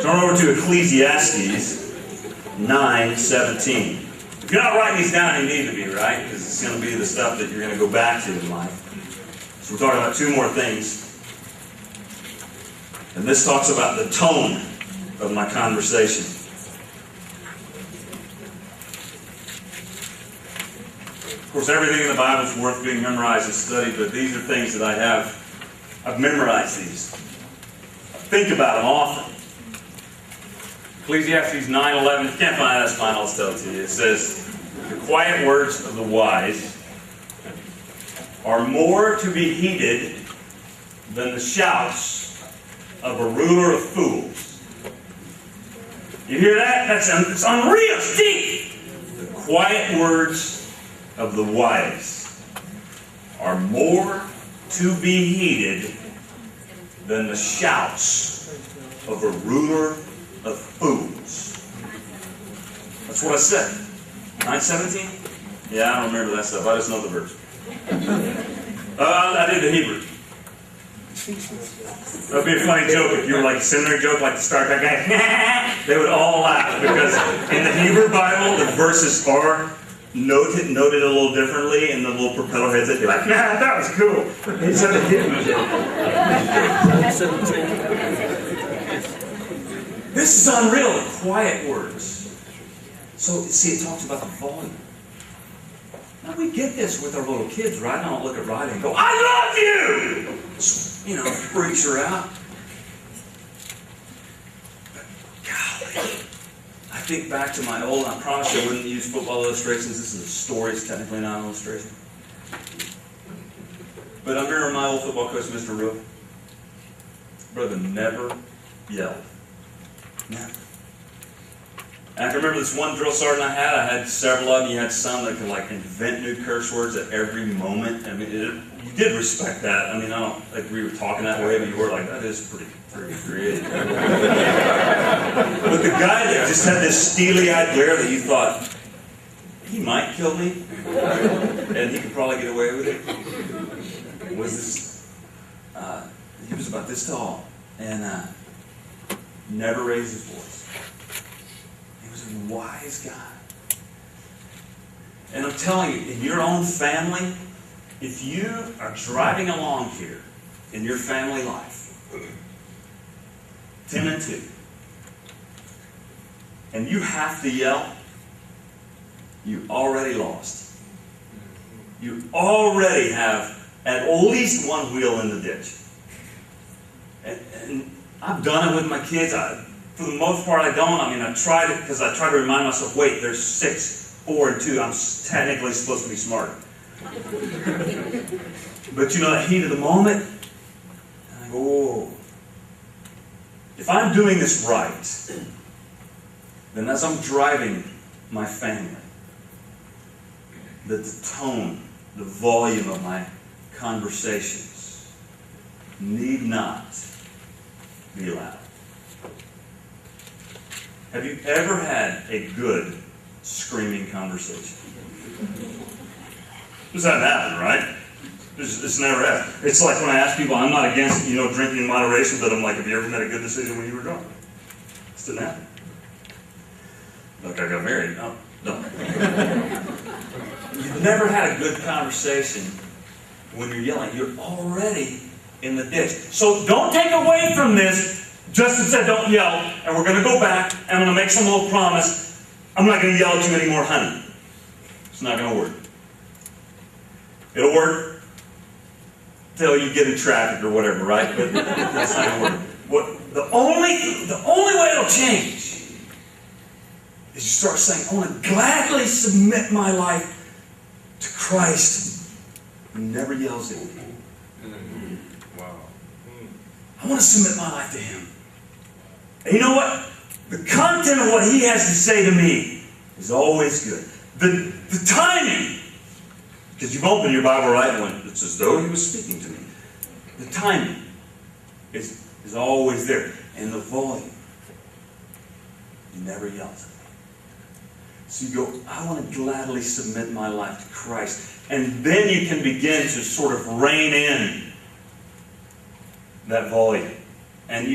Turn over to Ecclesiastes 9:17. If you're not writing these down, you need to be, right? Because it's going to be the stuff that you're going to go back to in life. So we're talking about two more things. And this talks about the tone of my conversation. Of course, everything in the Bible is worth being memorized and studied, but these are things that I've memorized these. I think about them often. Ecclesiastes 9:11. If you can't find it, that's fine, I'll tell it to you. It says, the quiet words of the wise are more to be heeded than the shouts of a ruler of fools. You hear that? It's unreal. It's deep. The quiet words of the wise are more to be heeded than the shouts of a ruler of fools. That's what I said. 9:17? Yeah, I don't remember that stuff. I just know the verse. I did the Hebrew. That would be a funny joke if you were like a seminary joke, like the Star Trek guy. They would all laugh because in the Hebrew Bible, the verses are noted a little differently, and the little propeller heads would be like, nah, that was cool. He said the Hebrew joke. This is unreal, the quiet words. So, see, it talks about the volume. Now, we get this with our little kids, right? I don't look at Riley and go, I love you! You know, freaks her out. But, golly, I think back to my old, I promised I wouldn't use football illustrations. This is a story, it's technically not an illustration. But I remember my old football coach, Mr. Rook. Brother never yelled. Never. And I can remember this one drill sergeant I had several of them. You had some that could like invent new curse words at every moment. I mean, you did respect that. I mean, I don't agree with talking that way, but you were like, that is pretty creative. But the guy that just had this steely-eyed glare that you thought, he might kill me, and he could probably get away with it, was this, he was about this tall, and never raised his voice. He was a wise guy. And I'm telling you, in your own family, if you are driving along here in your family life, 10 and 2, and you have to yell, you already lost. You already have at least one wheel in the ditch. And I've done it with my kids. For the most part, I don't. I mean, I tried it because I try to remind myself, wait, there's 6, 4, and 2. I'm technically supposed to be smart. But you know, that heat of the moment, and I go, whoa. If I'm doing this right, then as I'm driving my family, that the tone, the volume of my conversations need not be loud. Have you ever had a good screaming conversation? This hasn't happened, right? This never happened. It's like when I ask people, I'm not against, drinking in moderation, but I'm like, have you ever made a good decision when you were drunk? This didn't happen. Like I got married. No. You've never had a good conversation when you're yelling. You're already in the ditch. So don't take away from this. Justin said don't yell, and we're going to go back, and I'm going to make some little promise. I'm not going to yell at you anymore, honey. It's not going to work. It'll work till you get in traffic or whatever, right? But that's not going to work. The only way it'll change is you start saying, I want to gladly submit my life to Christ who never yells at me. Wow. I want to submit my life to Him. And you know what? The content of what He has to say to me is always good. The timing, because you've opened your Bible right when it's as though He was speaking to me. The timing is always there. And the volume, He never yells at me. So you go, I want to gladly submit my life to Christ. And then you can begin to sort of rein in that volume. And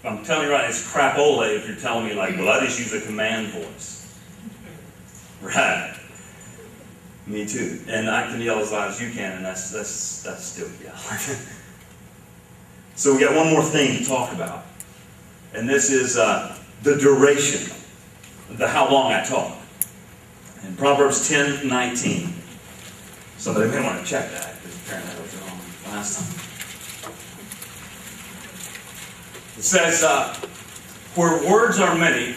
I'm telling you right, it's crapola if you're telling me like, well, I just use a command voice. Right. Me too. And I can yell as loud as you can, and that's still yell. So we got one more thing to talk about. And this is the duration, how long I talk. In Proverbs 10:19. Somebody may want to check that, because apparently that was wrong last time. It says, where words are many,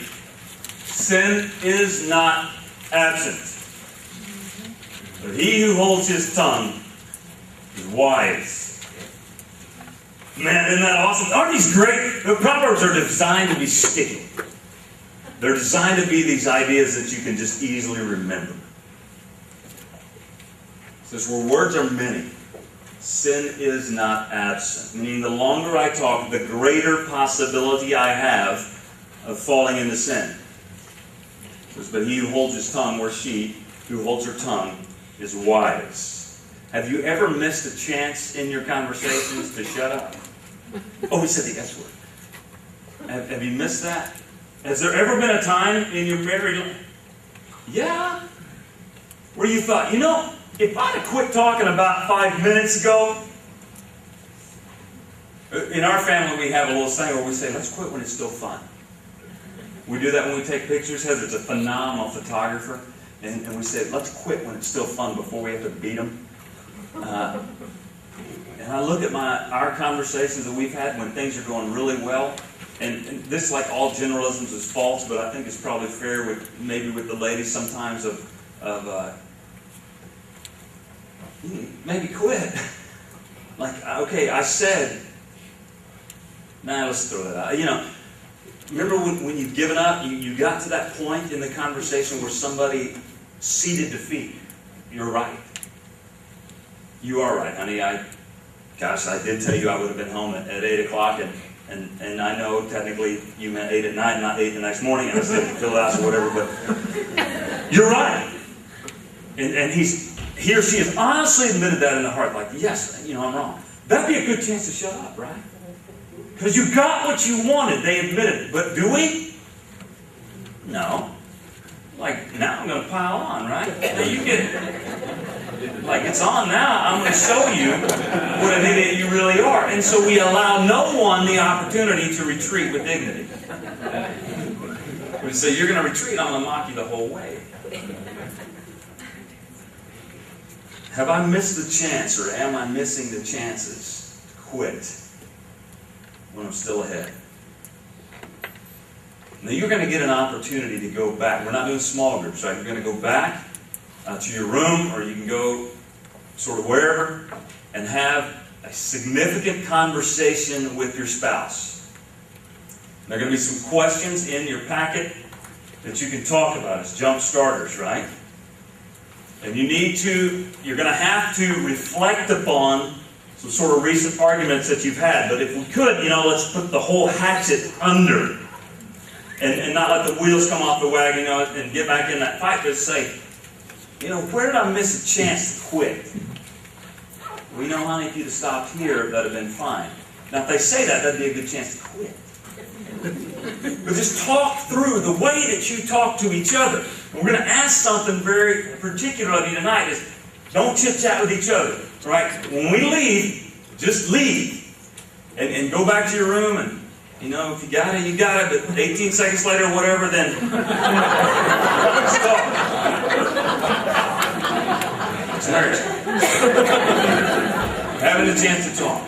sin is not absent. But he who holds his tongue is wise. Man, isn't that awesome? Aren't these great? The Proverbs are designed to be sticky. They're designed to be these ideas that you can just easily remember. It says, where words are many, sin is not absent. Meaning the longer I talk, the greater possibility I have of falling into sin. It says, but he who holds his tongue, or she who holds her tongue, is wise. Have you ever missed a chance in your conversations to shut up? Oh, he said the S word. Have you missed that? Has there ever been a time in your married life? Yeah. Where you thought, you know, if I'd have quit talking about 5 minutes ago. In our family, we have a little saying where we say, let's quit when it's still fun. We do that when we take pictures. Heather's a phenomenal photographer. And we say, let's quit when it's still fun before we have to beat them. And I look at our conversations that we've had when things are going really well. And this, like all generalisms, is false, but I think it's probably fair maybe with the ladies sometimes of maybe quit. Like, okay, I said, let's throw that out. You know, remember when you've given up, you got to that point in the conversation where somebody ceded defeat. You're right. You are right, honey. I did tell you I would have been home at 8 o'clock, and I know technically you meant 8 at night, not 8 the next morning, and I said fill it out or whatever, but you're right. And he or she has honestly admitted that in the heart, like, yes, I'm wrong. That'd be a good chance to shut up, right? Because you got what you wanted, they admitted it. But do we? No. Like, now I'm going to pile on, right? Now you get, like, it's on now. I'm going to show you what an idiot you really are. And so we allow no one the opportunity to retreat with dignity. We say, you're going to retreat, I'm going to mock you the whole way. Have I missed the chance, or am I missing the chances to quit when I'm still ahead? Now you're going to get an opportunity to go back. We're not doing small groups, right? You're going to go back to your room, or you can go sort of wherever and have a significant conversation with your spouse. There are going to be some questions in your packet that you can talk about as jump starters, right? And you're going to have to reflect upon some sort of recent arguments that you've had. But if we could, let's put the whole hatchet under and not let the wheels come off the wagon, and get back in that fight. Just say, where did I miss a chance to quit? We know, honey, if you'd have stopped here, that'd have been fine. Now, if they say that, that'd be a good chance to quit. But just talk through the way that you talk to each other. And we're going to ask something very particular of you tonight is, don't chit-chat with each other. Right? When we leave, just leave. And go back to your room, and, if you got it, you got it. But 18 seconds later or whatever, then stop. It's nerves. Having a chance to talk.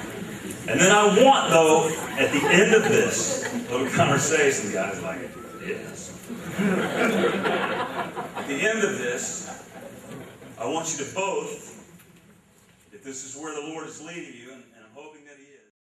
And then I want, though, at the end of this little conversation, guys, like, yes. At the end of this, I want you to both, if this is where the Lord is leading you, and